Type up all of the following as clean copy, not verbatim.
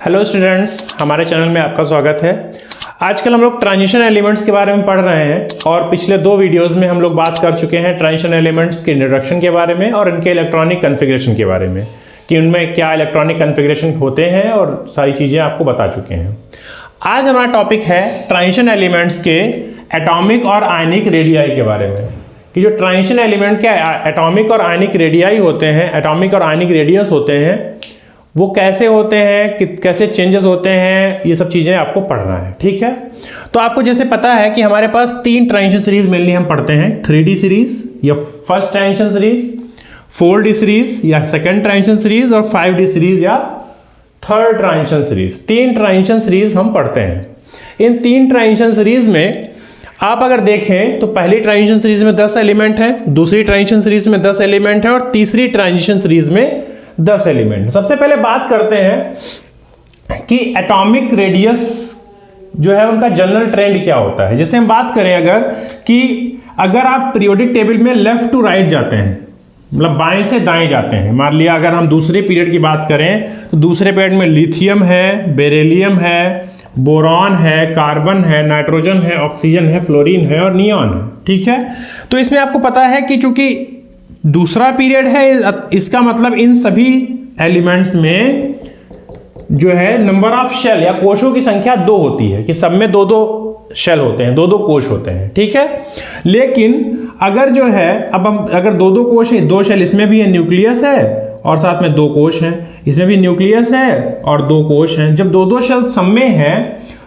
Hello students, हमारे channel में आपका स्वागत है। आजकल हम लोग ट्रांजिशन एलिमेंट्स के बारे में पढ़ रहे हैं और पिछले दो वीडियोस में हम लोग बात कर चुके हैं ट्रांजिशन एलिमेंट्स के इंट्रोडक्शन के बारे में और इनके इलेक्ट्रॉनिक कॉन्फ़िगरेशन के बारे में कि उनमें क्या इलेक्ट्रॉनिक कॉन्फ़िगरेशन होते हैं और सारी चीज़ें आपको बता चुके हैं। आज हमारा टॉपिक है ट्रांजिशन एलिमेंट्स के एटॉमिक और आयनिक रेडियाई के बारे में कि जो ट्रांजिशन एलिमेंट के एटॉमिक और आयनिक रेडियाई होते हैं, एटॉमिक और आयनिक रेडियस होते हैं, वो कैसे होते हैं, कैसे चेंजेस होते हैं, ये सब चीज़ें आपको पढ़ना है। ठीक है, तो आपको जैसे पता है कि हमारे पास तीन ट्रांजिशन सीरीज मेनली हम पढ़ते हैं, 3D सीरीज या first transition series, 4D series या सेकंड ट्रांजिशन सीरीज और 5D सीरीज या थर्ड ट्रांजिशन सीरीज। तीन ट्रांजिशन सीरीज हम पढ़ते हैं। इन तीन ट्रांजिशन सीरीज में आप अगर देखें तो पहली ट्रांजिशन सीरीज में 10 एलिमेंट हैं, दूसरी ट्रांजिशन सीरीज में 10 एलिमेंट हैं और तीसरी ट्रांजिशन सीरीज में 10 एलिमेंट। सबसे पहले बात करते हैं कि एटॉमिक रेडियस जो है उनका जनरल ट्रेंड क्या होता है। जैसे हम बात करें अगर आप पीरियोडिक टेबल में लेफ्ट टू राइट जाते हैं, मतलब बाएं से दाएं जाते हैं, मान लिया अगर हम दूसरे पीरियड की बात करें तो दूसरे पीरियड में लिथियम है, बेरिलियम है, बोरॉन है, कार्बन है, नाइट्रोजन है, ऑक्सीजन है, फ्लोरीन है और नियॉन है। ठीक है, तो इसमें आपको पता है कि चूंकि दूसरा पीरियड है, इसका मतलब इन सभी एलिमेंट्स में जो है नंबर ऑफ शेल या कोशों की संख्या 2 होती है कि सब में 2-2 शेल होते हैं, 2-2 कोश होते हैं। ठीक है, लेकिन अगर जो है अब हम अगर 2-2 कोश है, 2 शेल इसमें भी है, न्यूक्लियस है और साथ में 2 कोश हैं, इसमें भी न्यूक्लियस है और 2 कोश हैं। जब 2-2 शेल सब में है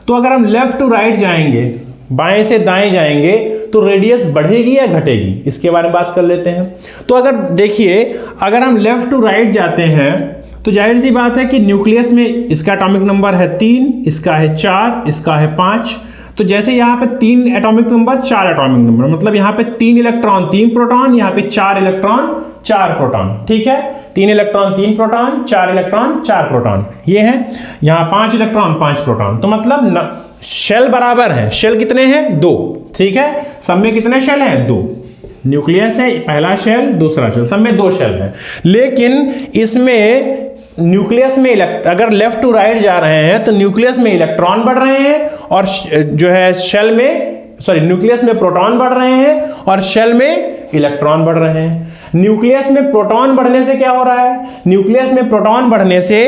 तो अगर हम लेफ्ट टू राइट जाएंगे, बाएं से दाएं जाएंगे तो रेडियस बढ़ेगी या घटेगी, इसके बारे में बात कर लेते हैं। तो अगर देखिए, अगर हम लेफ्ट टू राइट जाते हैं तो जाहिर सी बात है कि न्यूक्लियस में इसका एटॉमिक नंबर है 3, इसका है 4, इसका है 5। तो जैसे यहाँ पे 3 एटॉमिक नंबर, 4 एटॉमिक नंबर, मतलब यहाँ पे 3 इलेक्ट्रॉन 3 प्रोटॉन, यहाँ पे 4 इलेक्ट्रॉन 4 प्रोटॉन। ठीक है, 3 इलेक्ट्रॉन 3 प्रोटॉन, 4 इलेक्ट्रॉन 4 प्रोटॉन, ये है। यहाँ 5 इलेक्ट्रॉन 5 प्रोटॉन, तो मतलब शेल बराबर है। शेल कितने हैं? 2। ठीक है, सब में कितने शेल हैं? 2। न्यूक्लियस है, पहला शेल, दूसरा शेल, सब में 2 शेल हैं। लेकिन इसमें न्यूक्लियस में अगर लेफ्ट टू राइट जा रहे हैं तो न्यूक्लियस में इलेक्ट्रॉन बढ़ रहे हैं और जो है शेल में न्यूक्लियस में प्रोटॉन बढ़ रहे हैं और शेल में इलेक्ट्रॉन बढ़ रहे हैं। न्यूक्लियस में प्रोटॉन बढ़ने से क्या हो रहा है? न्यूक्लियस में प्रोटॉन बढ़ने से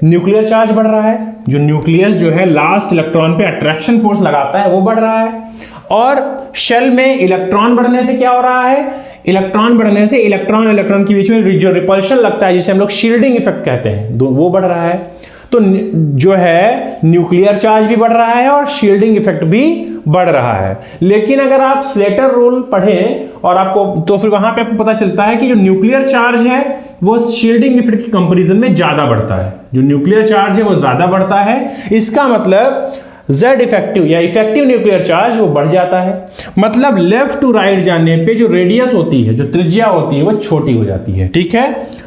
न्यूक्लियर चार्ज बढ़ रहा है। जो न्यूक्लियस जो है लास्ट इलेक्ट्रॉन पे अट्रैक्शन फोर्स लगाता है वो बढ़ रहा है। और शेल में इलेक्ट्रॉन बढ़ने से क्या हो रहा है? इलेक्ट्रॉन बढ़ने से इलेक्ट्रॉन के बीच में जो रिपल्शन लगता है, जिसे हम लोग शील्डिंग इफेक्ट कहते हैं, वो बढ़ रहा है। तो जो है न्यूक्लियर चार्ज भी बढ़ रहा है और शील्डिंग इफेक्ट भी बढ़ रहा है। लेकिन अगर आप स्लेटर रूल पढ़ें और आपको तो फिर वहां पे आपको पता चलता है कि जो न्यूक्लियर चार्ज है वो शील्डिंग इफेक्ट के कंपैरिजन में ज्यादा बढ़ता है। जो न्यूक्लियर चार्ज है वो ज्यादा बढ़ता है, इसका मतलब Z इफेक्टिव या इफेक्टिव न्यूक्लियर चार्ज वो बढ़ जाता है। मतलब लेफ्ट टू राइट जाने पे जो रेडियस होती है, जो त्रिज्या होती है, वो छोटी हो जाती है। ठीक है,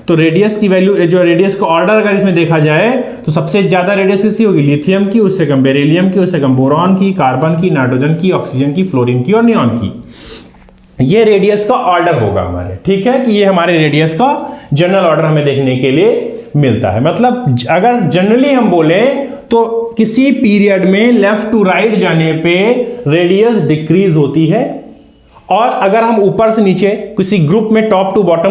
तो रेडियस की वैल्यू, जो रेडियस का ऑर्डर अगर इसमें देखा जाए तो सबसे ज्यादा रेडियस किसकी होगी? लिथियम की, उससे कम बेरिलियम की, उससे कम बोरॉन की, कार्बन की, नाइट्रोजन की, ऑक्सीजन की, फ्लोरीन की और नियॉन की। ये रेडियस का ऑर्डर होगा हमारे। ठीक है, कि ये हमारे रेडियस का जनरल ऑर्डर हमें देखने के लिए मिलता है। मतलब अगर जनरली हम बोले तो किसी पीरियड में लेफ्ट टू राइट जाने पे रेडियस डिक्रीज होती है, और अगर हम ऊपर से नीचे किसी ग्रुप में टॉप टू बॉटम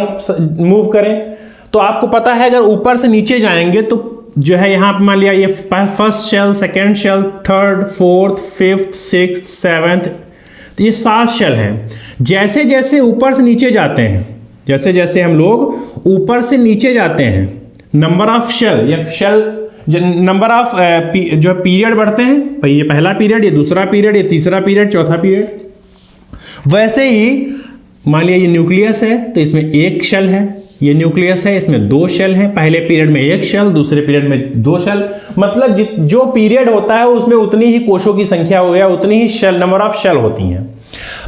मूव करें तो आपको पता है अगर ऊपर से नीचे जाएंगे तो जो है यहाँ पे मान लिया ये first shell, second shell, third, fourth, fifth, sixth, seventh, तो ये 7 शेल हैं। जैसे जैसे ऊपर से नीचे जाते हैं, जैसे जैसे हम लोग ऊपर से नीचे जाते हैं, नंबर ऑफ शेल या शेल नंबर ऑफ जो पीरियड बढ़ते हैं। ये पहला पीरियड, ये दूसरा पीरियड, ये तीसरा पीरियड, चौथा पीरियड। वैसे ही मान लिया ये न्यूक्लियस है तो इसमें 1 शेल है, ये न्यूक्लियस है इसमें 2 शेल हैं। पहले पीरियड में 1 शेल, दूसरे पीरियड में 2 शेल। मतलब जो पीरियड होता है उसमें उतनी ही कोशों की संख्या हो या उतनी ही शेल, नंबर ऑफ शेल होती हैं।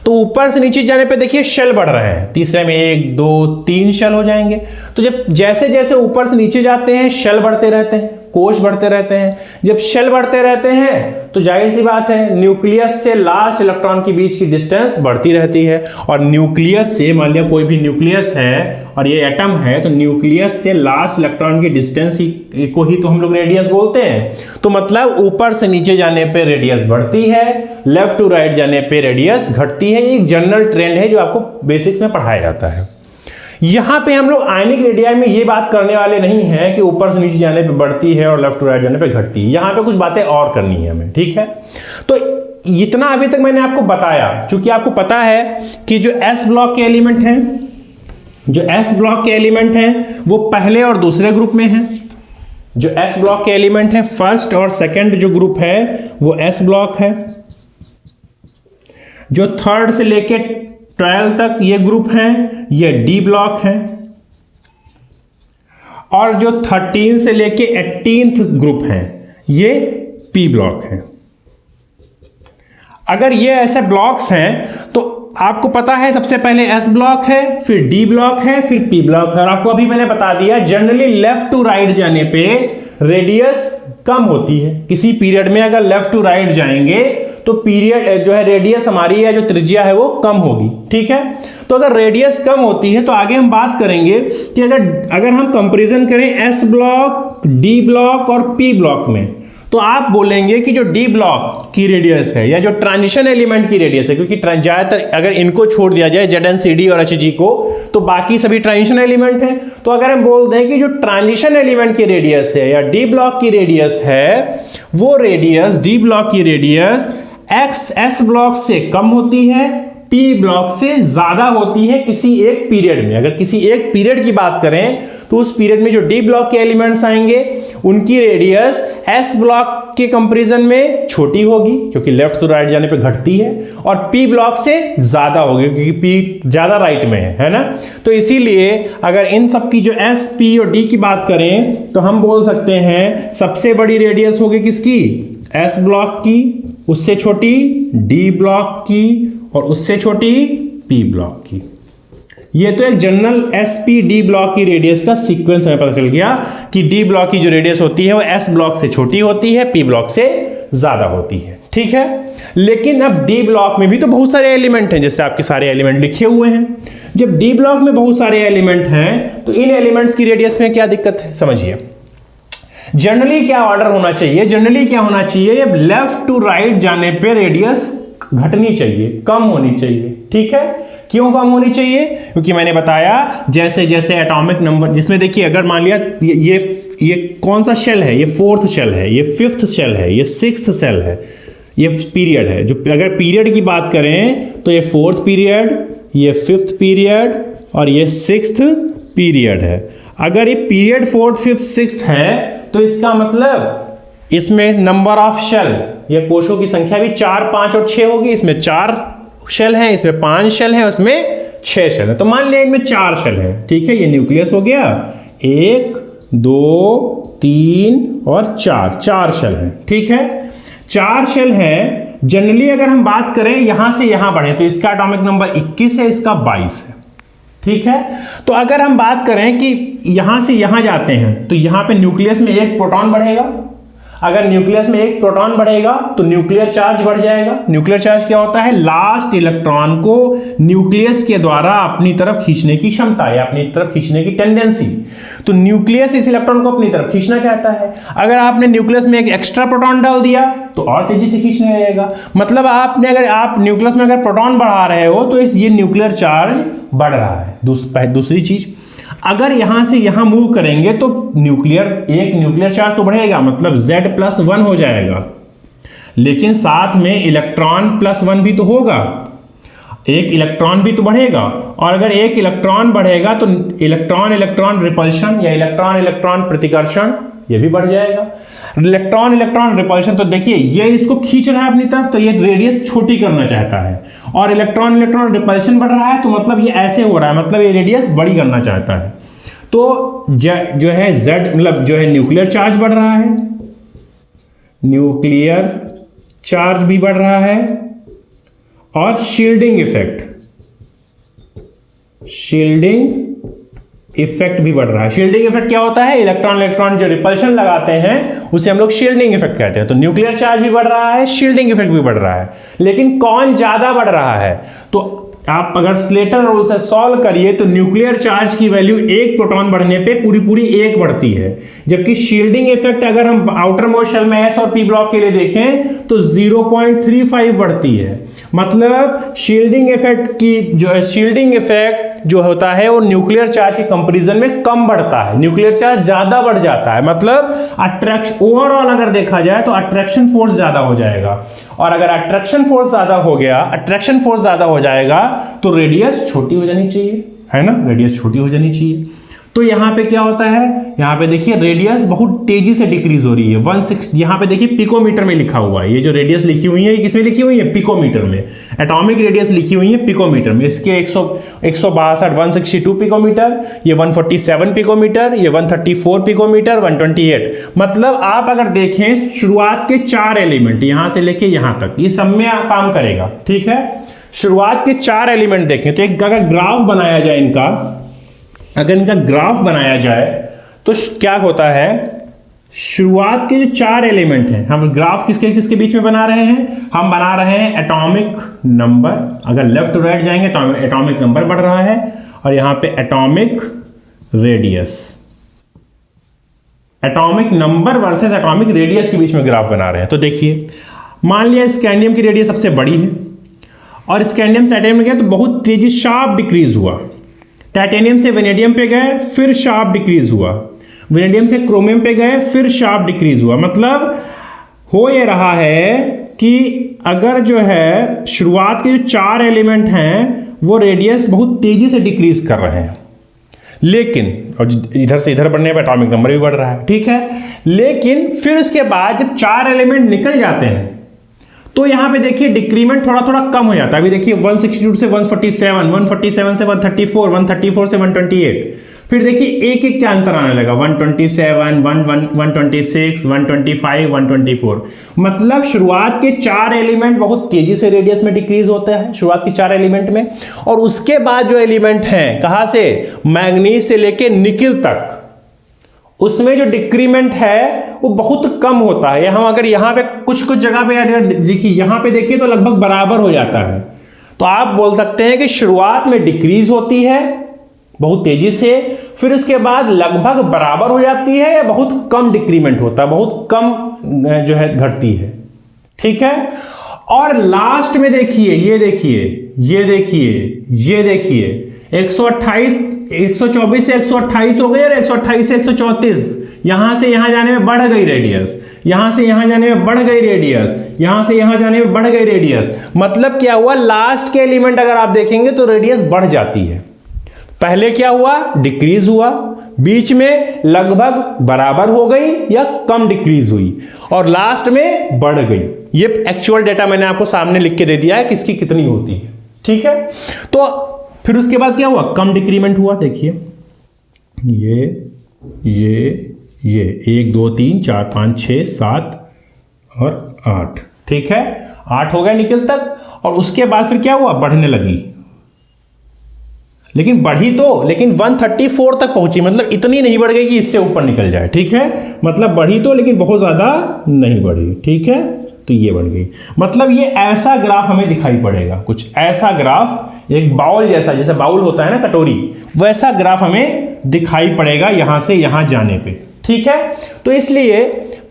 तो ऊपर से नीचे जाने पे देखिए शेल बढ़ रहे हैं, तीसरे में 1, 2, 3 शेल हो जाएंगे। तो जब जैसे जैसे ऊपर से नीचे जाते हैं शेल बढ़ते रहते हैं। कोश बढ़ते रहते हैं। जब शेल बढ़ते रहते हैं तो जाहिर सी बात है न्यूक्लियस से लास्ट इलेक्ट्रॉन के बीच की डिस्टेंस बढ़ती रहती है। और न्यूक्लियस से, मान लिया कोई भी न्यूक्लियस है और ये एटम है, तो न्यूक्लियस से लास्ट इलेक्ट्रॉन की डिस्टेंस को ही तो हम लोग रेडियस बोलते हैं। तो मतलब ऊपर से नीचे जाने पे रेडियस बढ़ती है, लेफ्ट टू राइट जाने पे रेडियस घटती है। एक जनरल ट्रेंड है जो आपको बेसिक्स में पढ़ाया जाता है। यहां पे हम लोग आयनिक रेडियाई में ये बात करने वाले नहीं है कि ऊपर से नीचे जाने पे बढ़ती है और लेफ्ट टू राइट जाने पे घटती है। यहां पे कुछ बातें और करनी है हमें, ठीक है। तो इतना अभी तक मैंने आपको बताया, क्योंकि आपको पता है कि जो एस ब्लॉक के एलिमेंट हैं, जो एस ब्लॉक के एलिमेंट हैं वो पहले और दूसरे ग्रुप में हैं। जो एस ब्लॉक के एलिमेंट हैं, फर्स्ट और सेकंड जो ग्रुप है वो एस ब्लॉक है। जो थर्ड से लेके 12 तक ये ग्रुप हैं, ये डी ब्लॉक है। और जो 13 से लेके 18th ग्रुप हैं, ये पी ब्लॉक है। अगर ये ऐसे ब्लॉक्स हैं तो आपको पता है सबसे पहले एस ब्लॉक है, फिर डी ब्लॉक है, फिर पी ब्लॉक है। और आपको अभी मैंने बता दिया जनरली लेफ्ट टू राइट जाने पे रेडियस कम होती है। किसी पीरियड में अगर लेफ्ट टू राइट जाएंगे तो पीरियड जो है रेडियस हमारी है, जो त्रिज्या है वो कम होगी, ठीक है। तो अगर रेडियस कम होती है तो आगे हम बात करेंगे कि अगर हम कंपैरिजन करें एस ब्लॉक, डी ब्लॉक और पी ब्लॉक में, तो आप बोलेंगे कि जो डी ब्लॉक की रेडियस है या जो ट्रांजिशन एलिमेंट की रेडियस है, क्योंकि ज्यादातर अगर इनको छोड़ दिया जाए ZnCd और Hg को तो बाकी सभी ट्रांजिशन एलिमेंट हैं। तो अगर हम बोल दें कि जो ट्रांजिशन एलिमेंट की रेडियस है या डी ब्लॉक की रेडियस है, वो रेडियस, डी ब्लॉक की रेडियस एस ब्लॉक से कम होती है, पी ब्लॉक से ज्यादा होती है किसी एक पीरियड में। अगर किसी एक पीरियड की बात करें तो उस पीरियड में जो डी ब्लॉक के एलिमेंट्स आएंगे उनकी रेडियस एस ब्लॉक के कंपैरिजन में छोटी होगी, क्योंकि लेफ्ट टू राइट जाने पे घटती है, और पी ब्लॉक से ज्यादा होगी क्योंकि पी ज्यादा राइट में है ना। तो इसीलिए अगर इन सब की जो एस, पी और डी की बात करें तो हम बोल सकते हैं सबसे बड़ी रेडियस होगी किसकी, एस ब्लॉक की, उससे छोटी डी ब्लॉक की, और उससे छोटी पी ब्लॉक की। ये तो एक general S P D block की रेडियस का सीक्वेंस हमें पता चल गया कि डी ब्लॉक की जो रेडियस होती है वो एस ब्लॉक से छोटी होती है, पी ब्लॉक से ज्यादा होती है, ठीक है। लेकिन अब डी ब्लॉक में भी तो बहुत सारे एलिमेंट हैं, जैसे आपके सारे एलिमेंट लिखे हुए हैं। जब डी ब्लॉक में बहुत सारे एलिमेंट हैं तो इन एलिमेंट्स की रेडियस में क्या दिक्कत है, समझिए। जनरली क्या ऑर्डर होना चाहिए, जनरली क्या होना चाहिए, लेफ्ट टू राइट जाने पे रेडियस घटनी चाहिए, कम होनी चाहिए, ठीक है। क्यों कम होनी चाहिए, क्योंकि मैंने बताया जैसे जैसे एटॉमिक नंबर, जिसमें देखिए अगर मान लिया ये कौन सा शेल है, ये 4th शेल है, ये 5th शेल है, ये 6th शेल है, ये पीरियड है। जो अगर पीरियड की बात करें तो ये 4th पीरियड, ये 5th पीरियड और ये 6th पीरियड है। अगर ये पीरियड 4th, 5th, 6th है तो इसका मतलब इसमें नंबर ऑफ शेल, ये कोशों की संख्या भी 4, 5 और 6 होगी। इसमें 4 शेल हैं, इसमें 5 शेल हैं, उसमें 6 शेल हैं। तो मान लिया इनमें 4 शेल हैं, ठीक है। ये न्यूक्लियस हो गया, 1, 2, 3 और 4 शेल हैं, ठीक है। 4 शेल हैं। जनरली अगर हम बात करें यहां से यहां बढ़े तो इसका एटॉमिक नंबर 21 है, इसका 22 है, ठीक है। तो अगर हम बात करें कि यहां से यहां जाते हैं तो यहां पे न्यूक्लियस में 1 प्रोटॉन बढ़ेगा। अगर न्यूक्लियस में 1 प्रोटॉन बढ़ेगा तो न्यूक्लियर चार्ज बढ़ जाएगा। न्यूक्लियर चार्ज क्या होता है, लास्ट इलेक्ट्रॉन को न्यूक्लियस के द्वारा अपनी तरफ खींचने की क्षमता या अपनी तरफ खींचने की टेंडेंसी। तो न्यूक्लियस इस इलेक्ट्रॉन को अपनी तरफ खींचना चाहता है। अगर आपने न्यूक्लियस में एक एक्स्ट्रा प्रोटॉन डाल दिया तो और तेजी से खींचने लगेगा। मतलब अगर आप न्यूक्लियस में अगर प्रोटॉन बढ़ा रहे हो तो ये न्यूक्लियर चार्ज बढ़ रहा है। दूसरी चीज, अगर यहां से यहां मूव करेंगे तो एक न्यूक्लियर चार्ज तो बढ़ेगा, मतलब Z+1 हो जाएगा, लेकिन साथ में इलेक्ट्रॉन +1 भी तो होगा, एक इलेक्ट्रॉन भी तो बढ़ेगा। और अगर एक इलेक्ट्रॉन बढ़ेगा तो इलेक्ट्रॉन रिपल्शन या इलेक्ट्रॉन प्रतिकर्षण ये भी बढ़ जाएगा। इलेक्ट्रॉन रिपल्शन, तो देखिए ये इसको खींच रहा है अपनी तरफ, तो ये रेडियस छोटी करना चाहता है, और इलेक्ट्रॉन रिपल्शन बढ़ रहा है तो मतलब ये ऐसे हो रहा है, मतलब ये रेडियस बड़ी करना चाहता है। तो जो है Z, मतलब जो है न्यूक्लियर चार्ज बढ़ रहा है, न्यूक्लियर चार्ज भी बढ़ रहा है, और शील्डिंग इफेक्ट भी बढ़ रहा है। शील्डिंग इफेक्ट क्या होता है? इलेक्ट्रॉन इलेक्ट्रॉन जो रिपल्शन लगाते हैं उसे हम लोग शील्डिंग इफेक्ट कहते हैं। तो न्यूक्लियर चार्ज भी बढ़ रहा है, शील्डिंग इफेक्ट भी बढ़ रहा है, लेकिन कौन ज्यादा बढ़ रहा है? तो आप अगर स्लेटर रूल से सॉल्व करिए तो न्यूक्लियर चार्ज की वैल्यू एक प्रोटॉन बढ़ने पे पूरी पूरी एक बढ़ती है, जबकि शील्डिंग इफेक्ट अगर हम आउटर मोस्ट शेल में एस और पी ब्लॉक के लिए देखें तो 0.35 बढ़ती है। मतलब शील्डिंग इफेक्ट की जो शील्डिंग इफेक्ट जो होता है वो न्यूक्लियर चार्ज के कंपैरिजन में कम बढ़ता है, न्यूक्लियर चार्ज ज्यादा बढ़ जाता है। मतलब अट्रैक्शन ओवरऑल अगर देखा जाए तो अट्रैक्शन फोर्स ज्यादा हो जाएगा, और अगर अट्रैक्शन फोर्स ज्यादा हो गया, अट्रैक्शन फोर्स ज्यादा हो जाएगा तो रेडियस छोटी हो जानी चाहिए, है ना, रेडियस छोटी हो जानी चाहिए। तो यहां पे क्या होता है? यहां पे देखिए रेडियस बहुत तेजी से डिक्रीज हो रही है। 16 यहां पे देखिए पिकोमीटर में लिखा हुआ है, ये जो रेडियस लिखी हुई है ये किसमें लिखी हुई है? पिकोमीटर में। एटॉमिक रेडियस लिखी हुई है पिकोमीटर में। इसके 162 पिकोमीटर, ये 147 पिकोमीटर, ये 134 पिकोमीटर, 128। मतलब आप अगर देखें शुरुआत के 4 एलिमेंट यहां से लेके यहां तक ये सब में काम करेगा, ठीक है। शुरुआत के 4 एलिमेंट देखें तो एक अगर ग्राफ बनाया जाए इनका, अगर इनका ग्राफ बनाया जाए तो क्या होता है? शुरुआत के जो 4 एलिमेंट हैं, हम ग्राफ किसके किसके बीच में बना रहे हैं? हम बना रहे हैं एटॉमिक नंबर। अगर लेफ्ट टू राइट जाएंगे तो एटॉमिक नंबर बढ़ रहा है, और यहां पे atomic radius, atomic number versus atomic radius के बीच में ग्राफ बना रहे हैं। तो देखिए मान लिया स्कैंडियम की रेडियस सबसे बड़ी है, और स्कैंडियम टाइटेनियम में गया तो बहुत तेजी शार्प डिक्रीज हुआ। टाइटेनियम से वेनेडियम पे गए फिर शार्प डिक्रीज हुआ, वेनेडियम से क्रोमियम पे गए फिर शार्प डिक्रीज हुआ। मतलब हो ये रहा है कि अगर जो है शुरुआत के जो 4 एलिमेंट हैं वो रेडियस बहुत तेजी से डिक्रीज कर रहे हैं, लेकिन और इधर से इधर बढ़ने पर एटॉमिक नंबर भी बढ़ रहा है, ठीक है। लेकिन फिर उसके बाद जब 4 एलिमेंट निकल जाते हैं तो यहां पे देखिए डिक्रीमेंट थोड़ा थोड़ा कम हो जाता है। अभी देखिए 162 से 147, 147 से 134, 134 से 128, फिर देखिए एक एक क्या अंतर आने लगा, 127, 126, 125, 124। मतलब शुरुआत के 4 एलिमेंट बहुत तेजी से रेडियस में डिक्रीज होता है शुरुआत के 4 एलिमेंट में, और उसके बाद जो एलिमेंट हैं कहां से? मैग्नीज से लेके निकिल तक, उसमें जो डिक्रीमेंट है वो बहुत कम होता है। हम अगर यहाँ पे कुछ कुछ जगह पे देखिए, यहाँ पे देखिए तो लगभग बराबर हो जाता है। तो आप बोल सकते हैं कि शुरुआत में डिक्रीज होती है बहुत तेजी से, फिर उसके बाद लगभग बराबर हो जाती है, या बहुत कम डिक्रीमेंट होता है, बहुत कम जो है घटती है, ठीक है। और लास्ट में देखिए, ये देखिए, ये देखिए, ये देखिए 124 से 128 हो गई, और 128 से 134, यहां से यहां जाने में बढ़ गई रेडियस, यहां से यहां जाने में बढ़ गई रेडियस, यहां से यहां जाने में बढ़ गई रेडियस। मतलब क्या हुआ? लास्ट के एलिमेंट अगर आप देखेंगे तो रेडियस बढ़ जाती है। पहले क्या हुआ? डिक्रीज हुआ, बीच में लगभग बराबर हो गई या कम डिक्रीज हुई, और लास्ट में बढ़ गई। ये एक्चुअल डेटा मैंने आपको सामने लिख के दे दिया है किसकी कितनी होती है, ठीक है। तो फिर उसके बाद क्या हुआ? कम डिक्रीमेंट हुआ। देखिए ये 1 2 3 4 5 6 7 और 8, ठीक है, 8 हो गया निकल तक, और उसके बाद फिर क्या हुआ? बढ़ने लगी, लेकिन बढ़ी तो, लेकिन 134 तक पहुंची। मतलब इतनी नहीं बढ़ गई कि इससे ऊपर निकल जाए, ठीक है। मतलब बढ़ी तो, लेकिन बहुत ज्यादा नहीं बढ़ी, ठीक है। तो ये बढ़ गई। मतलब ये ऐसा ग्राफ हमें दिखाई पड़ेगा, कुछ ऐसा ग्राफ, एक बाउल जैसा, जैसे बाउल होता है ना कटोरी, वैसा ग्राफ हमें दिखाई पड़ेगा यहां से यहां जाने पे, ठीक है। तो इसलिए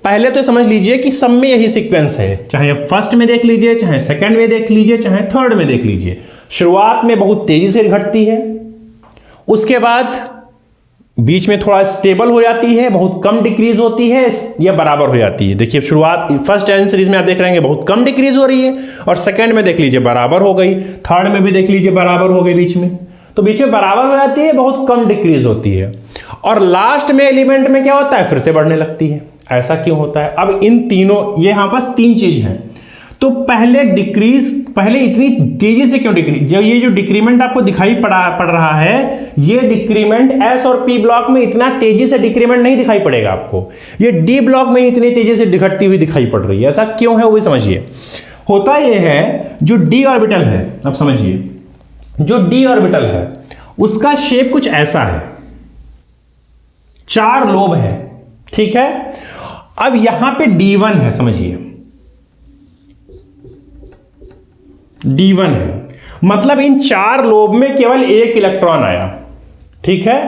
पहले तो समझ लीजिए कि सब में यही सीक्वेंस है, चाहे फर्स्ट में देख लीजिए, चाहे सेकंड में देख लीजिए, चाहे थर्ड में देख लीजिए। शुरुआत में बहुत तेजी से घटती है, उसके बाद बीच में थोड़ा स्टेबल हो जाती है, बहुत कम डिक्रीज होती है, या बराबर हो जाती है। देखिए शुरुआत फर्स्ट एन सीरीज में आप देख रहे हैं बहुत कम डिक्रीज हो रही है, और सेकंड में देख लीजिए बराबर हो गई, थर्ड में भी देख लीजिए बराबर हो गई, बीच में तो बीच में बराबर हो जाती है, बहुत कम डिक्रीज होती है, और लास्ट में एलिमेंट में क्या होता है? फिर से बढ़ने लगती है। ऐसा क्यों होता है? अब इन तीनों, ये यहां पास 3 चीज है। तो पहले डिक्रीज, पहले इतनी तेजी से क्यों डिक्रीज? जो ये जो डिक्रीमेंट आपको दिखाई पड़ रहा है, ये डिक्रीमेंट एस और पी ब्लॉक में इतना तेजी से डिक्रीमेंट नहीं दिखाई पड़ेगा आपको, ये डी ब्लॉक में इतनी तेजी से घटती हुई दिखाई पड़ रही है। ऐसा क्यों है वो भी समझिए। होता यह है, जो डी ऑर्बिटल है, अब समझिए, जो डी ऑर्बिटल है उसका शेप कुछ ऐसा है, 4 लोब है, ठीक है। अब यहां पे D1 है, समझिए D1 है, मतलब इन 4 लोब में केवल एक इलेक्ट्रॉन आया, ठीक है।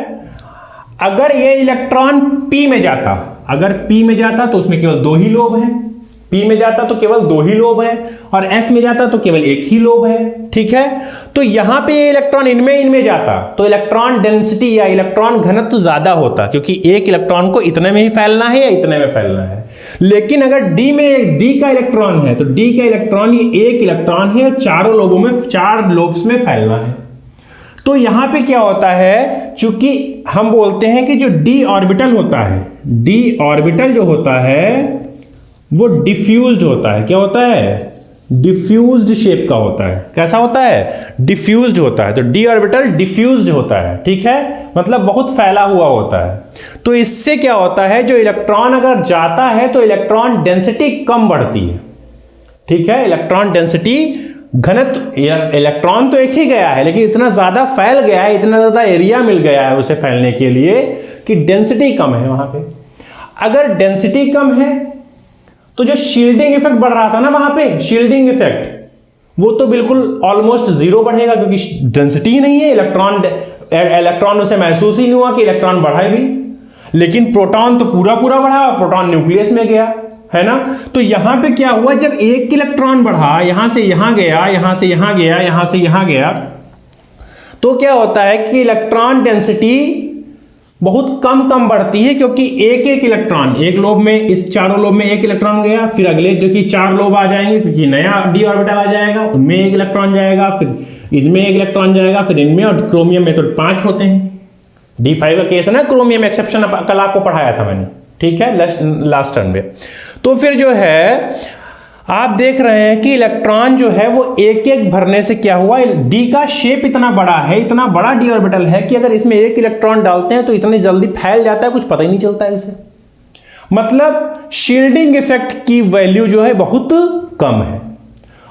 अगर ये इलेक्ट्रॉन P में जाता, अगर P में जाता तो उसमें केवल 2 ही लोब हैं, P में जाता तो केवल 2 ही लोब है, और S में जाता तो केवल 1 ही लोब है, ठीक है। तो यहां पे ये इलेक्ट्रॉन इनमें जाता तो इलेक्ट्रॉन डेंसिटी या इलेक्ट्रॉन घनत्व ज्यादा होता, क्योंकि एक इलेक्ट्रॉन को इतने में ही फैलना है या इतने में फैलना है। लेकिन अगर D का इलेक्ट्रॉन है तो D का इलेक्ट्रॉन ये एक इलेक्ट्रॉन है, चारों लोगों में 4 लोब्स में फैलना है। तो यहां पे क्या होता है, चूंकि हम बोलते हैं कि जो d ऑर्बिटल होता है, d ऑर्बिटल जो होता है वो डिफ्यूज्ड होता है। क्या होता है? डिफ्यूज्ड शेप का होता है। कैसा होता है? डिफ्यूज्ड होता है। तो d ऑर्बिटल डिफ्यूज्ड होता है, ठीक है, मतलब बहुत फैला हुआ होता है। तो इससे क्या होता है, जो इलेक्ट्रॉन अगर जाता है तो इलेक्ट्रॉन डेंसिटी कम बढ़ती है, ठीक है। इलेक्ट्रॉन डेंसिटी घनत्व, इलेक्ट्रॉन तो एक ही गया है लेकिन इतना ज्यादा फैल गया है, इतना ज्यादा एरिया मिल गया है उसे फैलने के लिए कि डेंसिटी कम है वहां पे। अगर डेंसिटी कम है तो जो शील्डिंग इफेक्ट बढ़ रहा था ना वहां पे, शील्डिंग इफेक्ट, वो तो बिल्कुल ऑलमोस्ट जीरो बढ़ेगा, क्योंकि डेंसिटी ही नहीं है। इलेक्ट्रॉन उसे महसूस ही नहीं हुआ कि इलेक्ट्रॉन बढ़ा भी। लेकिन प्रोटॉन तो पूरा बढ़ा, प्रोटॉन न्यूक्लियस में गया, है ना। तो यहां पे क्या हुआ, जब एक इलेक्ट्रॉन बढ़ा, यहां से यहां गया, यहां से यहां गया, यहां से यहां गया, तो क्या होता है कि इलेक्ट्रॉन डेंसिटी बहुत कम बढ़ती है, क्योंकि एक इलेक्ट्रॉन, एक लोब में, इस चारों लोब में एक इलेक्ट्रॉन गया, फिर अगले जो कि 4 लोब आ जाएंगे, क्योंकि नया d ऑर्बिटल आ जाएगा, उनमें एक इलेक्ट्रॉन जाएगा, फिर इनमें एक इलेक्ट्रॉन जाएगा, फिर इनमें, और क्रोमियम में तो 5 होते हैं। D5 का केस है ना, क्रोमियम एक्सेप्शन, कल आपको पढ़ाया था मैंने, ठीक है, लास्ट टर्म में। तो फिर जो है आप देख रहे हैं कि इलेक्ट्रॉन जो है वो एक भरने से क्या हुआ, डी का शेप इतना बड़ा है, इतना बड़ा d ऑर्बिटल है कि अगर इसमें एक इलेक्ट्रॉन डालते हैं तो इतनी जल्दी फैल जाता है, कुछ पता ही नहीं चलता है इसे। मतलब शील्डिंग इफेक्ट की वैल्यू जो है बहुत कम है।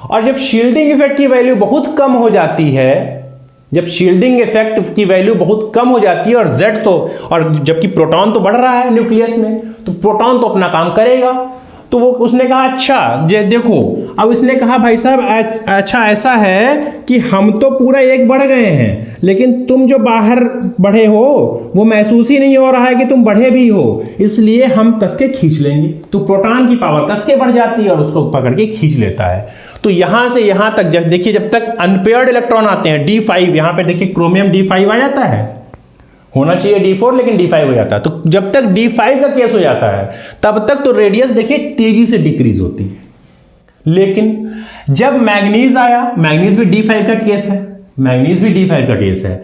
और जब शील्डिंग इफेक्ट की वैल्यू बहुत कम हो जाती है, जब शील्डिंग इफेक्ट की वैल्यू बहुत कम हो जाती है, और Z तो, और जबकि प्रोटॉन तो बढ़ रहा है न्यूक्लियस में, तो प्रोटॉन तो अपना काम करेगा। तो वो उसने कहा अच्छा देखो, अब इसने कहा भाई साहब अच्छा ऐसा है कि हम तो पूरा एक बढ़ गए हैं, लेकिन तुम जो बाहर बढ़े हो वो महसूस ही नहीं हो रहा है कि तुम बढ़े भी हो, इसलिए हम कस के खींच लेंगे। तो प्रोटॉन की पावर कस के बढ़ जाती है और उसको पकड़ के खींच लेता है। तो यहां से यहां तक देखिए, जब तक अनपेयर्ड इलेक्ट्रॉन आते हैं D5, यहां पे देखिए क्रोमियम D5 आ जाता है, होना चाहिए D4 लेकिन D5 हो जाता है। तो जब तक D5 का केस हो जाता है तब तक तो रेडियस देखिए तेजी से डिक्रीज होती है। लेकिन जब मैग्नीज आया, मैग्नीज भी D5 का केस है, मैग्नीज भी D5 का केस है,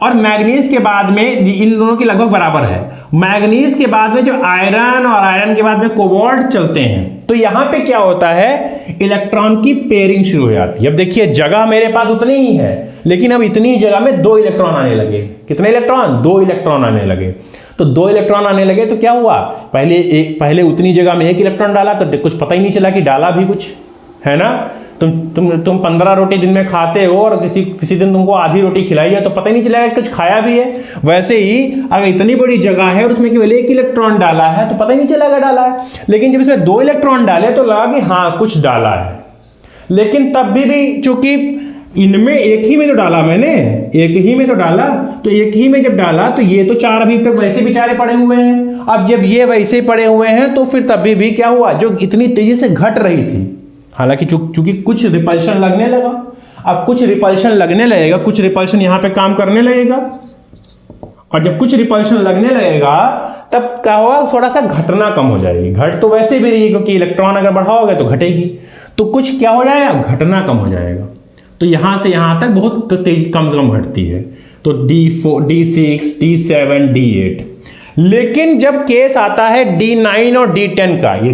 और मैग्नीज के बाद में इन दोनों की लगभग बराबर है। मैग्नीज के बाद में जब आयरन, और आयरन के बाद में कोबाल्ट चलते हैं, तो यहां पे क्या होता है, इलेक्ट्रॉन की पेयरिंग शुरू हो जाती है। अब देखिए जगह मेरे पास उतनी ही है, लेकिन अब इतनी जगह में 2 इलेक्ट्रॉन आने लगे। कितने इलेक्ट्रॉन? 2 इलेक्ट्रॉन आने लगे। तो 2 इलेक्ट्रॉन आने लगे तो क्या हुआ, पहले उतनी जगह में 1 इलेक्ट्रॉन डाला तो कुछ पता ही नहीं चला कि डाला भी कुछ, है ना। तुम 15 रोटी दिन में खाते हो और किसी दिन तुमको आधी रोटी खिलाई है तो पता ही नहीं चलेगा कुछ खाया भी है। वैसे ही अगर इतनी बड़ी जगह है और उसमें केवल 1 इलेक्ट्रॉन डाला है तो पता ही नहीं चलेगा डाला है। लेकिन जब इसमें 2 इलेक्ट्रॉन डाले तो लगा कि हाँ कुछ डाला है। लेकिन तब भी चूंकि इनमें एक ही में तो डाला मैंने, एक ही में तो डाला, तो एक ही में जब डाला तो ये तो 4 अभी तक वैसे बेचारे पड़े हुए हैं। अब जब ये वैसे पड़े हुए हैं तो फिर तभी भी क्या हुआ, जो इतनी तेजी से घट रही थी, हालांकि चूंकि कुछ रिपल्शन लगने लगा, अब कुछ रिपल्शन लगने लगेगा, कुछ रिपल्शन यहां पे काम करने लगेगा, और जब कुछ रिपल्शन लगने लगेगा तब क्या होगा, थोड़ा सा घटना कम हो जाएगी। घट तो वैसे भी रही क्योंकि इलेक्ट्रॉन अगर बढ़ाओगे तो घटेगी, तो कुछ क्या हो जाएगा, घटना कम हो जाएगा। तो यहां से यहां तक बहुत तेजी कम घटती है। तो D4, D6, D7, D8। लेकिन जब केस आता है D9 और D10 का, ये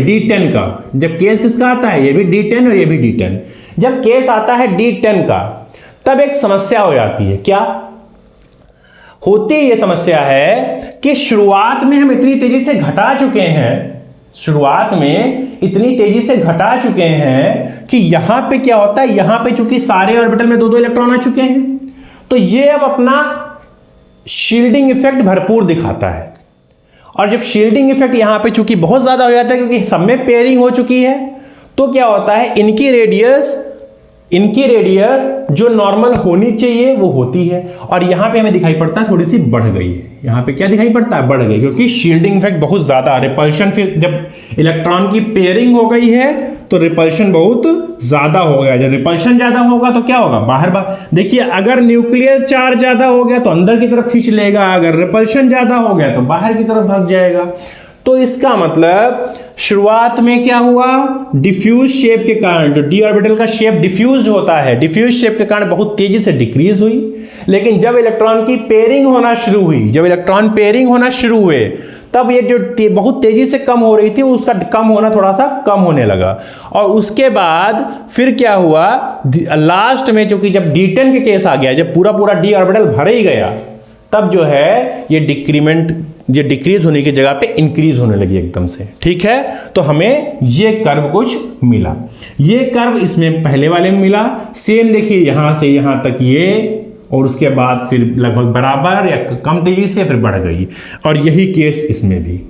D10 का, जब केस किसका आता है, ये भी D10 और ये भी D10, जब केस आता है D10 का, तब एक समस्या हो जाती है। क्या होती है? ये समस्या है कि शुरुआत में हम इतनी तेजी से घटा चुके हैं, शुरुआत में इतनी तेजी से घटा चुके हैं कि यहां पे क्या होता है, यहां पे चूंकि सारे ऑर्बिटल में 2-2 इलेक्ट्रॉन आ चुके हैं, तो ये अब अपना शील्डिंग इफेक्ट भरपूर दिखाता है। और जब शील्डिंग इफेक्ट यहां पे चूंकि बहुत ज्यादा हो जाता है क्योंकि सब में पेयरिंग हो चुकी है, तो क्या होता है, इनकी रेडियस जो नॉर्मल होनी चाहिए वो होती है, और यहां पे हमें दिखाई पड़ता है थोड़ी सी बढ़ गई है। यहां पे क्या दिखाई पड़ता है, बढ़ गई, क्योंकि शील्डिंग इफेक्ट बहुत ज्यादा, रिपल्शन, फिर जब इलेक्ट्रॉन की पेयरिंग हो गई है तो रिपल्शन बहुत ज्यादा हो गया। जब रिपल्शन ज्यादा होगा तो क्या होगा, बाहर देखिए, अगर न्यूक्लियर चार्ज ज्यादा हो गया तो अंदर की तरफ खींच लेगा, अगर रिपल्शन ज्यादा हो गया तो बाहर की तरफ भाग जाएगा। तो इसका मतलब शुरुआत में क्या हुआ, डिफ्यूज शेप के कारण, जो डी ऑर्बिटल का शेप डिफ्यूज होता है, डिफ्यूज शेप के कारण बहुत तेजी से डिक्रीज हुई। लेकिन जब इलेक्ट्रॉन की पेयरिंग होना शुरू हुई, जब इलेक्ट्रॉन पेयरिंग होना शुरू हुए, तब ये जो बहुत तेजी से कम हो रही थी उसका कम होना थोड़ा सा कम होने लगा। और उसके बाद फिर क्या हुआ, लास्ट में चूंकि जब D10 के केस आ गया, जब पूरा डी ऑर्बिटल भर ही गया, तब जो है ये डिक्रीज होने की जगह पे इंक्रीज होने लगी एकदम से। ठीक है, तो हमें ये कर्व कुछ मिला। ये कर्व इसमें पहले वाले में मिला, सेम देखिए यहां से यहां तक ये, और उसके बाद फिर लगभग बराबर या कम तेजी से फिर बढ़ गई। और यही केस इसमें भी,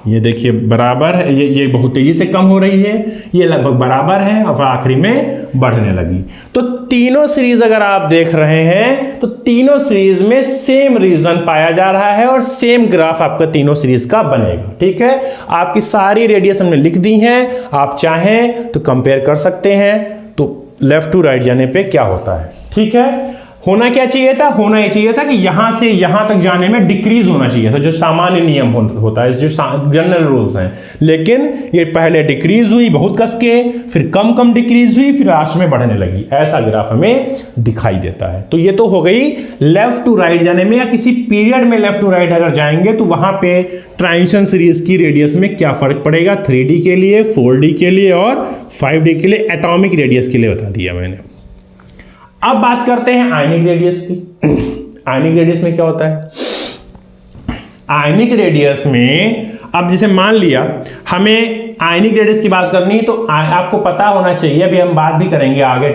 ये देखिए बराबर है, ये बहुत तेजी से कम हो रही है, ये लगभग बराबर है और आखिरी में बढ़ने लगी। तो तीनों सीरीज अगर आप देख रहे हैं तो तीनों सीरीज में सेम रीजन पाया जा रहा है और सेम ग्राफ आपका तीनों सीरीज का बनेगा। ठीक है, आपकी सारी रेडियस हमने लिख दी हैं, आप चाहें तो कंपेयर कर सकते हैं, तो लेफ्ट टू राइट जाने पे क्या होता है। ठीक है, होना क्या चाहिए था, होना ये चाहिए था कि यहां से यहां तक जाने में डिक्रीज होना चाहिए था, जो सामान्य नियम होता है, जो जनरल रूल्स हैं। लेकिन ये पहले डिक्रीज हुई बहुत कस के, फिर कम डिक्रीज हुई, फिर लास्ट में बढ़ने लगी। ऐसा ग्राफ हमें दिखाई देता है। तो ये तो हो गई लेफ्ट टू राइट जाने में, या किसी पीरियड में लेफ्ट टू राइट अगर जाएंगे तो वहां पे ट्रांजिशन सीरीज की रेडियस में क्या फर्क पड़ेगा, 3D के लिए, 4D के लिए और 5D के लिए, एटॉमिक रेडियस के लिए बता दिया मैंने। अब बात करते हैं आयनिक रेडियस की। आयनिक रेडियस में क्या होता है, आयनिक रेडियस में अब जैसे मान लिया हमें आयनिक रेडियस की बात करनी, तो आपको पता होना चाहिए, अभी हम बात भी करेंगे आगे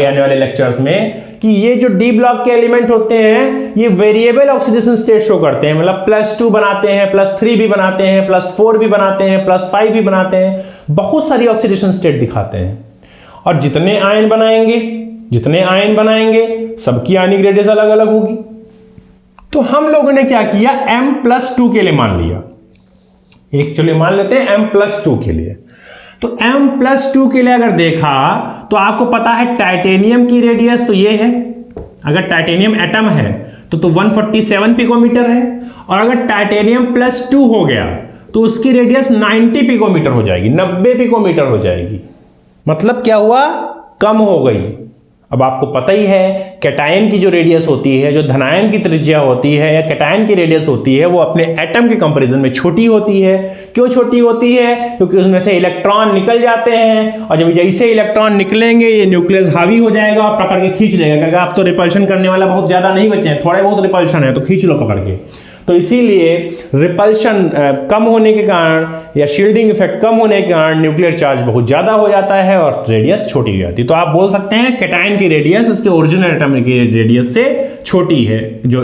आने वाले लेक्चर्स में, कि ये जो डी ब्लॉक के एलिमेंट होते हैं ये वेरिएबल ऑक्सीडेशन स्टेट शो करते हैं। मतलब +2 बनाते हैं, +3 भी बनाते हैं, +4 भी बनाते हैं, +5 भी बनाते हैं, बहुत सारी ऑक्सीडेशन स्टेट दिखाते हैं। और जितने आयन बनाएंगे सबकी आयनिक रेडियस अलग अलग होगी। तो हम लोगों ने क्या किया, M+2 के लिए मान लिया, एक चलिए मान लेते हैं M+2 के लिए। तो M+2 के लिए अगर देखा तो आपको पता है टाइटेनियम की रेडियस तो ये है, अगर टाइटेनियम एटम है तो 147 पिकोमीटर है, और अगर टाइटेनियम +2 हो गया तो उसकी रेडियस 90 पिकोमीटर हो जाएगी, 90 पिकोमीटर हो जाएगी। मतलब क्या हुआ, कम हो गई। अब आपको पता ही है कैटायन की जो रेडियस होती है, जो धनायन की त्रिज्या होती है या कैटायन की रेडियस होती है, वो अपने एटम के कंपैरिजन में छोटी होती है। क्यों छोटी होती है, क्योंकि उसमें से इलेक्ट्रॉन निकल जाते हैं, और जब जैसे इलेक्ट्रॉन निकलेंगे ये न्यूक्लियस हावी हो जाएगा और पकड़ के खींच लेगा, क्योंकि आप तो रिपल्शन करने वाला बहुत ज्यादा नहीं बचे हैं, थोड़े बहुत रिपल्शन है तो खींच लो पकड़ के। तो इसीलिए रिपल्शन कम होने के कारण या शील्डिंग इफेक्ट कम होने के कारण न्यूक्लियर चार्ज बहुत ज्यादा हो जाता है और रेडियस छोटी हो जाती है। तो आप बोल सकते हैं कैटायन की रेडियस उसके ओरिजिनल एटम की रेडियस से छोटी है। जो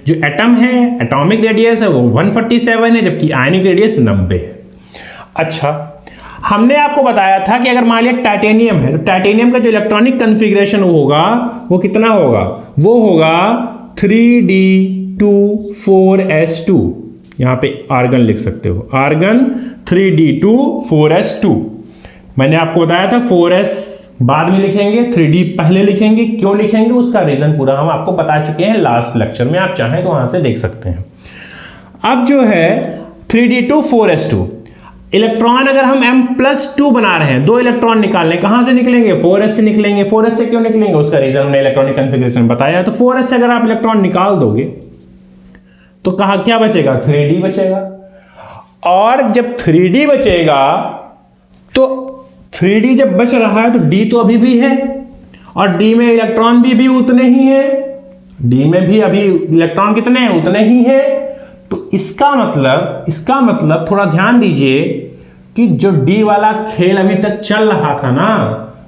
एटम है, एटॉमिक रेडियस है वो 147 है, जबकि आयनिक रेडियस 90 है। अच्छा, हमने आपको बताया था कि अगर मान लिया टाइटेनियम है तो टाइटेनियम का जो इलेक्ट्रॉनिक कॉन्फ़िगरेशन होगा वो कितना होगा, वो होगा 3d2 4s2। यहां पे आर्गन लिख सकते हो, आर्गन 3d2 4s2। मैंने आपको बताया था 4s बाद में लिखेंगे, 3d पहले लिखेंगे। क्यों लिखेंगे उसका रीजन पूरा हम आपको बता चुके हैं लास्ट लेक्चर में, आप चाहें तो वहां से देख सकते हैं। अब जो है 3d2 4s2 इलेक्ट्रॉन, अगर हम M+2 बना रहे हैं, 2 इलेक्ट्रॉन निकालने, कहां से निकलेंगे, 4s से निकलेंगे। 4s से क्यों निकलेंगे उसका रीजन हमने इलेक्ट्रॉनिक कॉन्फ़िगरेशन बताया है। तो 4s से अगर आप इलेक्ट्रॉन निकाल दोगे तो कहा क्या बचेगा, 3d बचेगा। और जब 3d बचेगा तो 3d जब बच रहा है तो d तो अभी भी है, और d में इलेक्ट्रॉन भी उतने ही है, d में भी अभी इलेक्ट्रॉन कितने हैं, उतने ही है। तो इसका मतलब थोड़ा ध्यान दीजिए कि जो D वाला खेल अभी तक चल रहा था ना,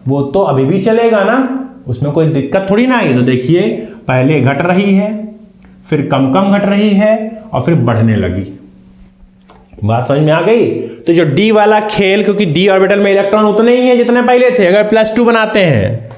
वो तो अभी भी चलेगा ना, उसमें कोई दिक्कत थोड़ी ना आई। तो देखिए पहले घट रही है, फिर कम कम घट रही है और फिर बढ़ने लगी। बात समझ में आ गई? तो जो डी वाला खेल, क्योंकि डी ऑर्बिटल में इलेक्ट्रॉन उतने ही है जितने पहले थे, अगर +2 बनाते हैं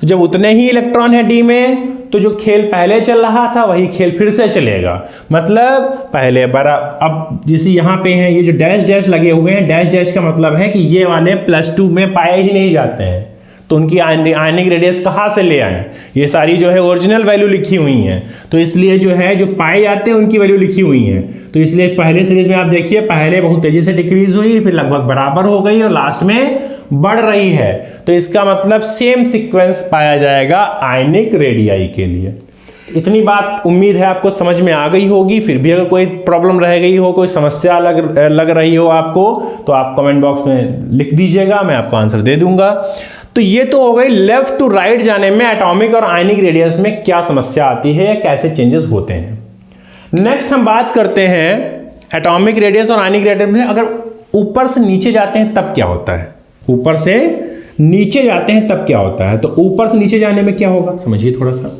तो जब उतने ही इलेक्ट्रॉन है डी में, तो जो खेल पहले चल रहा था वही खेल फिर से चलेगा। मतलब पहले बड़ा, अब जैसे यहाँ पे हैं ये जो डैश डैश लगे हुए हैं, डैश डैश का मतलब है कि ये वाले +2 में पाए ही नहीं जाते हैं, तो उनकी आयनिक रेडियस कहाँ से ले आए? ये सारी जो है ओरिजिनल वैल्यू लिखी हुई हैं, तो इसलिए जो है जो पाए जाते हैं उनकी वैल्यू लिखी हुई है। तो इसलिए पहले सीरीज में आप देखिए, पहले बहुत तेजी से डिक्रीज हुई, फिर लगभग बराबर हो गई और लास्ट में बढ़ रही है। तो इसका मतलब सेम सीक्वेंस पाया जाएगा आयनिक रेडियाई के लिए। इतनी बात उम्मीद है आपको समझ में आ गई होगी। फिर भी अगर कोई प्रॉब्लम रह गई हो, कोई समस्या लग रही हो आपको, तो आप कमेंट बॉक्स में लिख दीजिएगा, मैं आपको आंसर दे दूंगा। तो ये तो हो गई लेफ्ट टू राइट जाने में एटॉमिक और आयनिक रेडियस में क्या समस्या आती है या कैसे चेंजेस होते हैं। नेक्स्ट हम बात करते हैं एटॉमिक रेडियस और आयनिक रेडियस में अगर ऊपर से नीचे जाते हैं तब क्या होता है। ऊपर से नीचे जाते हैं तब क्या होता है। तो ऊपर से नीचे जाने में क्या होगा समझिए थोड़ा सा।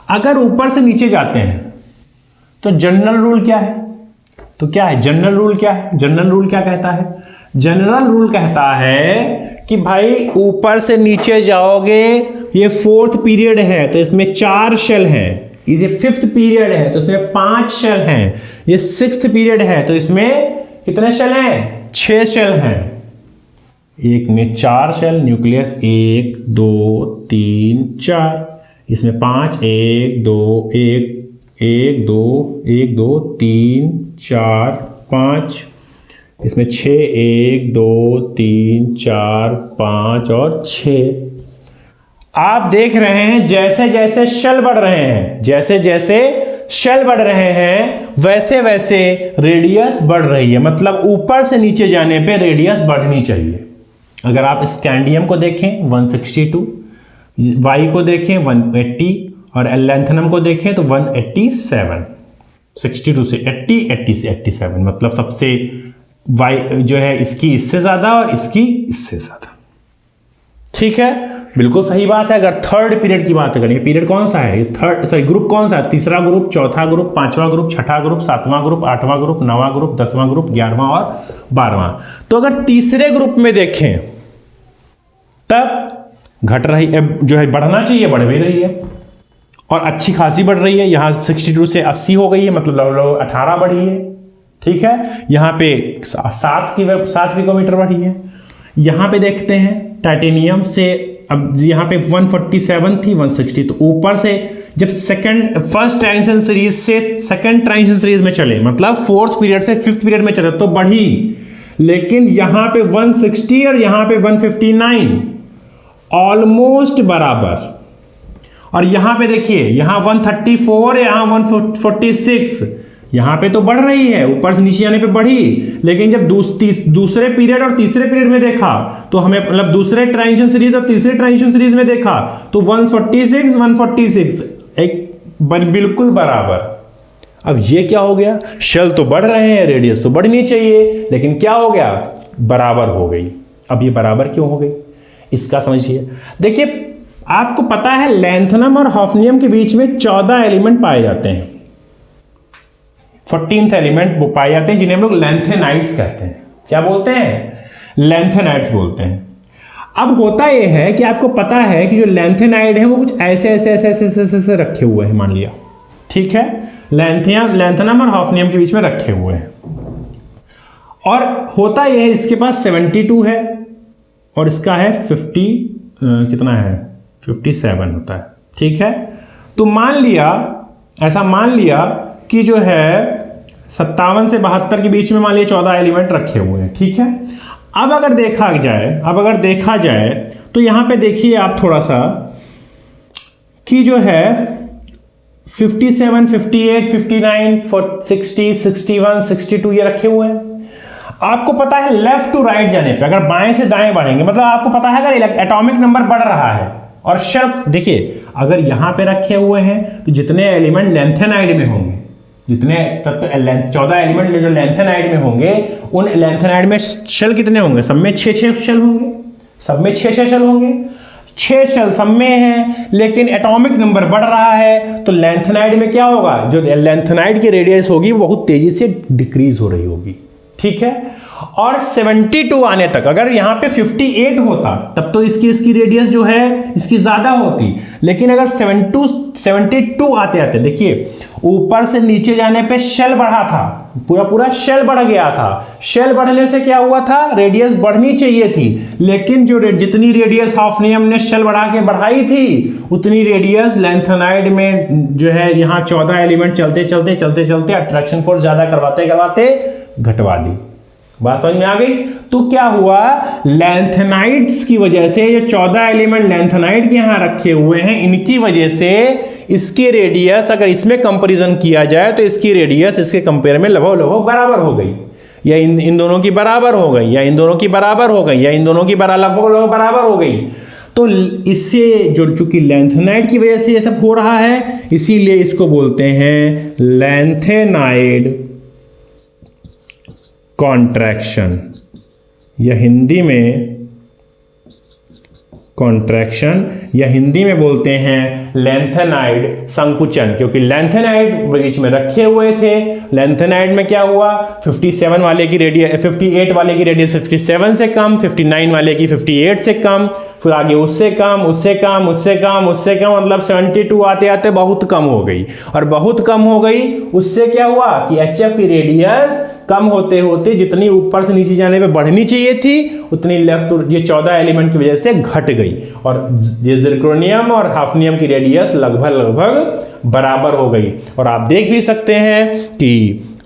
अगर ऊपर से नीचे जाते हैं तो जनरल रूल क्या है? तो क्या है जनरल रूल? क्या है जनरल रूल? क्या कहता है जनरल रूल? कहता है कि भाई ऊपर से नीचे जाओगे, ये 4th पीरियड है तो इसमें 4 शेल हैं, ये 5th पीरियड है तो इसमें 5 शेल हैं, ये 6th पीरियड है तो इसमें कितने शेल हैं? 6 शेल हैं। एक में 4 शेल, न्यूक्लियस 1 2 3 4, इसमें 5 1 2 1 2 1 2 3 4 5, इसमें 6 1 2 3 4 5 और 6। आप देख रहे हैं जैसे जैसे शेल बढ़ रहे हैं, जैसे जैसे शेल बढ़ रहे हैं वैसे वैसे रेडियस बढ़ रही है। मतलब ऊपर से नीचे जाने पे रेडियस बढ़नी चाहिए। अगर आप स्कैंडियम को देखें 162, वाई को देखें 180 और एलेंथनम को देखें तो 187। 62 से 80, 80 से 87, मतलब सबसे वाई जो है इसकी इससे ज्यादा और इसकी इससे ज्यादा। ठीक है, बिल्कुल सही बात है। अगर थर्ड पीरियड की बात करें, पीरियड कौन सा है? ग्रुप कौन सा है? तीसरा ग्रुप, चौथा ग्रुप, पांचवा ग्रुप, छठा ग्रुप, सातवां ग्रुप, आठवां ग्रुप, नवां ग्रुप, 10वां ग्रुप, 11वां और 12वां। तो अगर तीसरे ग्रुप में देखें तब घट रही जो है, बढ़ना चाहिए, बढ़ भी रही है और अच्छी खासी बढ़ रही है। यहां 62 से 80 हो गई है, मतलब 18 बढ़ी है। ठीक है, यहां पे 7 पिकोमीटर बढ़ी है। यहां पे देखते हैं टाइटेनियम से, अब यहां पे 147 थी 160, तो ऊपर से जब फर्स्ट ट्रांजिशन सीरीज से सेकंड ट्रांजिशन सीरीज में चले, मतलब 4th पीरियड से 5th पीरियड में चले तो बढ़ी, लेकिन यहां पे 160 और यहां पे 159 ऑलमोस्ट बराबर। और यहां पे देखिए, यहां 134, यहां 146, यहां पे तो बढ़ रही है, ऊपर से नीचे जाने पे बढ़ी। लेकिन जब दूसरे पीरियड और तीसरे पीरियड में देखा तो हमें, मतलब दूसरे ट्रांजिशन सीरीज और तीसरे ट्रांजिशन सीरीज में देखा तो 146 146 एक बिल्कुल बराबर। अब ये क्या हो गया? शेल तो बढ़ रहे हैं, रेडियस तो बढ़नी चाहिए, लेकिन क्या हो गया? बराबर हो गई। अब ये बराबर क्यों हो गई इसका समझिए। देखिए, आपको पता है लैंथनम और हॉफनियम के बीच में 14 एलिमेंट पाए जाते हैं। 14th एलिमेंट वो पाए जाते हैं जिन्हें हम लोग लैंथेनाइड्स कहते हैं। क्या बोलते हैं? लैंथेनाइड्स बोलते हैं। अब होता यह है कि आपको पता है कि जो लैंथेनाइड है वो कुछ ऐसे ऐसे ऐसे ऐसे ऐसे ऐसे रखे हुए हैं, मान लिया। ठीक है, लैंथनम और हॉफनियम के बीच में रखे हुए हैं। और होता यह है, इसके पास 72 है और इसका है 50 कितना है? 57 होता है। ठीक है, तो मान लिया, ऐसा मान लिया कि जो है 57 से 72 के बीच में मान लिया 14 एलिमेंट रखे हुए हैं। ठीक है, अब अगर देखा जाए तो यहां पे देखिए आप थोड़ा सा कि जो है 57, 58, 59, 60, 61, 62 ये रखे हुए हैं। आपको पता है लेफ्ट टू राइट जाने पे, अगर बाएं से दाएं बढ़ेंगे, मतलब आपको पता है अगर एटॉमिक नंबर बढ़ रहा है और शेल, देखिए अगर यहां पे रखे हुए हैं तो जितने एलिमेंट लैंथेनाइड में होंगे, जितने तत्व 14 एलिमेंट जो लैंथेनाइड में होंगे, उन लैंथेनाइड में शेल कितने होंगे? सब में 6 शेल होंगे, सब में 6 शेल होंगे। 6 शेल सब में है, लेकिन एटॉमिक नंबर बढ़ रहा है, तो लैंथेनाइड में क्या होगा, जो लैंथेनाइड की रेडियस होगी वो बहुत तेजी से डिक्रीज हो रही होगी, ठीक है। और 72 आने तक, अगर यहां पे 58 होता तब तो इसकी रेडियस जो है इसकी ज्यादा होती, लेकिन अगर 72 आते आते देखिए ऊपर से नीचे जाने पे शेल बढ़ा था, पूरा शेल बढ़ गया था। शेल बढ़ने से क्या हुआ था, रेडियस बढ़नी चाहिए थी, लेकिन जो जितनी रेडियस हाफनियम ने शेल बढ़ा के बढ़ाई थी उतनी रेडियस लैंथेनाइड में जो है यहाँ 14 एलिमेंट चलते चलते अट्रैक्शन फोर्स ज्यादा करवाते घटवा दी। बात समझ में आ गई। तो क्या हुआ, लैंथेनाइड्स की वजह से, ये 14 एलिमेंट लैंथेनाइड के यहां रखे हुए हैं, इनकी वजह से इसकी रेडियस अगर इसमें कंपैरिजन किया जाए तो इसकी रेडियस इसके कंपेयर में लगभग बराबर हो गई, या इन दोनों की बराबर हो गई, या इन दोनों की बराबर हो गई, या इन दोनों की लगभग बराबर हो गई। तो इससे जो चूंकि लैंथेनाइड की वजह से ये सब हो रहा है, इसीलिए इसको बोलते हैं लैंथेनाइड कॉन्ट्रैक्शन, या हिंदी में कॉन्ट्रैक्शन, या हिंदी में बोलते हैं लैंथेनाइड संकुचन, क्योंकि लैंथेनाइड बीच में रखे हुए थे। लैंथेनाइड में क्या हुआ, 57 वाले की रेडियस 58 वाले की रेडियस 57 से कम, 59 वाले की 58 से कम, फिर आगे उससे कम, मतलब 72 आते आते बहुत कम हो गई, और बहुत कम हो गई उससे क्या हुआ कि HF की रेडियस कम होते होते जितनी ऊपर से नीचे जाने पे बढ़नी चाहिए थी उतनी लेफ्ट ये 14 एलिमेंट की वजह से घट गई, और ये जिरकोनियम और हाफनियम की रेडियस लगभग बराबर हो गई। और आप देख भी सकते हैं कि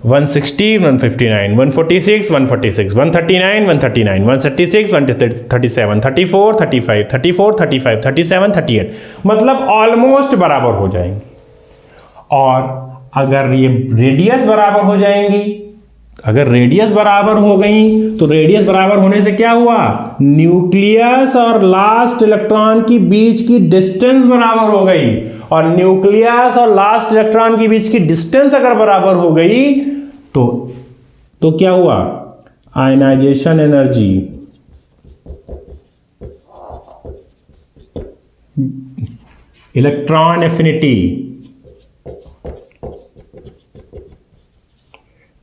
160, 159, 146, 146, 139, 139, 136, 137, 34, 35, 34, 35, 37, 38, मतलब ऑलमोस्ट बराबर हो जाएंगी। और अगर ये रेडियस बराबर हो जाएंगी, अगर रेडियस बराबर हो गई, तो रेडियस बराबर होने से क्या हुआ, न्यूक्लियस और लास्ट इलेक्ट्रॉन की बीच की डिस्टेंस बराबर हो गई, और न्यूक्लियस और लास्ट इलेक्ट्रॉन के बीच की डिस्टेंस अगर बराबर हो गई तो क्या हुआ, ionization energy, electron affinity,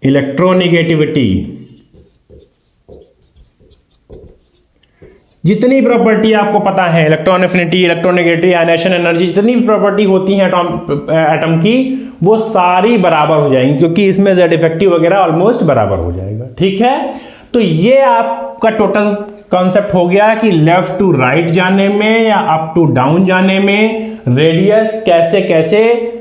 electronegativity, जितनी प्रॉपर्टी आपको पता है, electron affinity, electronegativity, ionization energy, जितनी भी प्रॉपर्टी होती हैं एटम की, वो सारी बराबर हो जाएंगी, क्योंकि इसमें Z इफेक्टिव वगैरह ऑलमोस्ट बराबर हो जाएगा, ठीक है। तो ये आपका टोटल कॉन्सेप्ट हो गया कि लेफ्ट टू राइट जाने में या अप टू डाउन जाने में रेडियस कैसे कैसे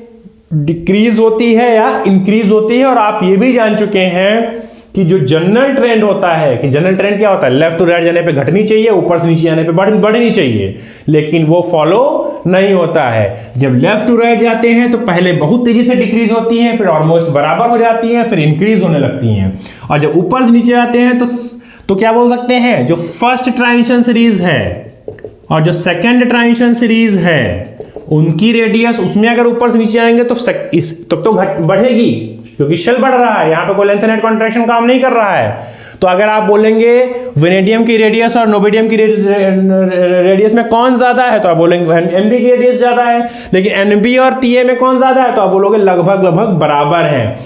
डिक्रीज होती है या इंक्रीज होती है। और आप ये भी जान चुके हैं कि जो जनरल ट्रेंड होता है, कि जनरल ट्रेंड क्या होता है, लेफ्ट टू राइट जाने पे घटनी चाहिए, ऊपर से नीचे जाने पे बढ़नी चाहिए, लेकिन वो फॉलो नहीं होता है। जब लेफ्ट टू राइट जाते हैं तो पहले बहुत तेजी से डिक्रीज होती है, फिर ऑलमोस्ट बराबर हो जाती है, फिर इंक्रीज होने लगती हैं। और जब ऊपर से नीचे जाते हैं तो क्या बोल सकते हैं, जो फर्स्ट ट्रांजिशन सीरीज है और जो सेकेंड ट्रांजिशन सीरीज है उनकी रेडियस, उसमें अगर ऊपर से नीचे जाएंगे तो बढ़ेगी, क्योंकि शेल बढ़ रहा है, यहां पे कोई लैंथेनाइड कॉन्ट्रैक्शन काम नहीं कर रहा है। तो अगर आप बोलेंगे वेनेडियम की रेडियस और नोबिडियम की रेडियस में कौन ज्यादा है, तो आप बोलेंगे एनबी की रेडियस ज्यादा है, लेकिन एनबी और टीए में कौन ज्यादा है, तो आप बोलोगे लगभग बराबर है।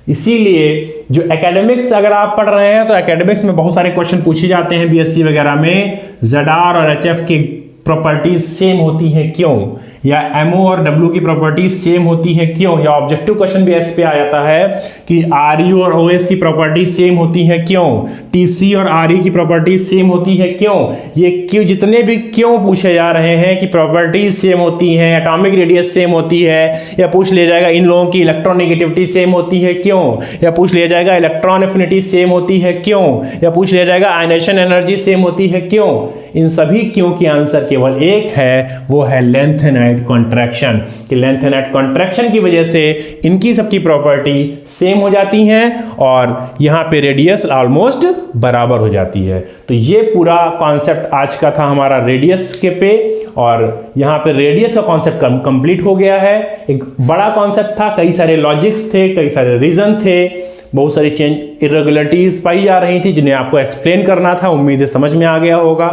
इसीलिए जो एकेडमिक्स अगर आप पढ़ रहे हैं तो एकेडमिक्स में बहुत सारे क्वेश्चन पूछे जाते हैं बीएससी वगैरह में, ZR और HF की प्रॉपर्टीज सेम होती हैं क्यों, या MO और W की प्रॉपर्टीज सेम होती हैं क्यों, या ऑब्जेक्टिव क्वेश्चन भी ऐसे पे आ जाता है कि RU और OS की प्रॉपर्टीज सेम होती हैं क्यों, TC और RE की प्रॉपर्टीज सेम होती है क्यों। ये क्यों, जितने भी क्यों पूछे जा रहे हैं कि प्रॉपर्टीज सेम होती हैं, एटॉमिक रेडियस सेम होती है, या पूछ लिया जाएगा इन लोगों की इलेक्ट्रोनेगेटिविटी सेम होती है क्यों, या पूछ लिया जाएगा इलेक्ट्रॉन एफिनिटी सेम होती है क्यों, या पूछ लिया जाएगा आयनाइजेशन एनर्जी सेम होती है क्यों। इन सभी क्यों की आंसर केवल एक है, वो है लैंथेनाइड कॉन्ट्रैक्शन, कि लैंथेनाइड कॉन्ट्रैक्शन की वजह से इनकी सबकी प्रॉपर्टी सेम हो जाती हैं और यहां पे रेडियस ऑलमोस्ट बराबर हो जाती है। तो ये पूरा कॉन्सेप्ट आज का था हमारा रेडियस के पे, और यहां पे रेडियस का कॉन्सेप्ट कंप्लीट हो गया है। एक बड़ा कॉन्सेप्ट था, कई सारे लॉजिक्स थे, कई सारे रीजन थे, बहुत सारी चेंज इरेगुलरिटीज पाई जा रही थी जिन्हें आपको एक्सप्लेन करना था। उम्मीद है समझ में आ गया होगा।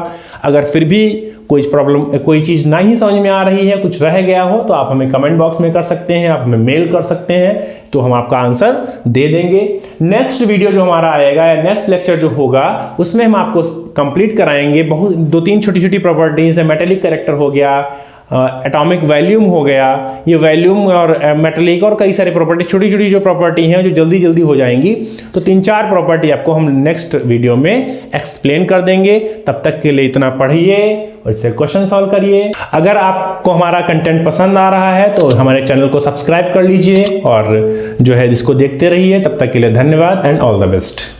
अगर फिर भी कोई प्रॉब्लम, कोई चीज़ ना ही समझ में आ रही है, कुछ रह गया हो, तो आप हमें कमेंट बॉक्स में कर सकते हैं, आप हमें मेल कर सकते हैं, तो हम आपका आंसर दे देंगे। नेक्स्ट वीडियो जो हमारा आएगा या नेक्स्ट लेक्चर जो होगा उसमें हम आपको कंप्लीट कराएंगे बहुत 2-3 छोटी-छोटी प्रॉपर्टीज है। मेटेलिक कैरेक्टर हो गया, एटॉमिक वैल्यूम हो गया, ये वैल्यूम और मेटेलिक और कई सारे प्रॉपर्टी, छोटी छोटी जो प्रॉपर्टी हैं जो जल्दी जल्दी हो जाएंगी, तो 3-4 प्रॉपर्टी आपको हम नेक्स्ट वीडियो में एक्सप्लेन कर देंगे। तब तक के लिए इतना पढ़िए और इससे क्वेश्चन सॉल्व करिए। अगर आपको हमारा कंटेंट पसंद आ रहा है तो हमारे चैनल को सब्सक्राइब कर लीजिए और जो है इसको देखते रहिए। तब तक के लिए धन्यवाद एंड ऑल द बेस्ट।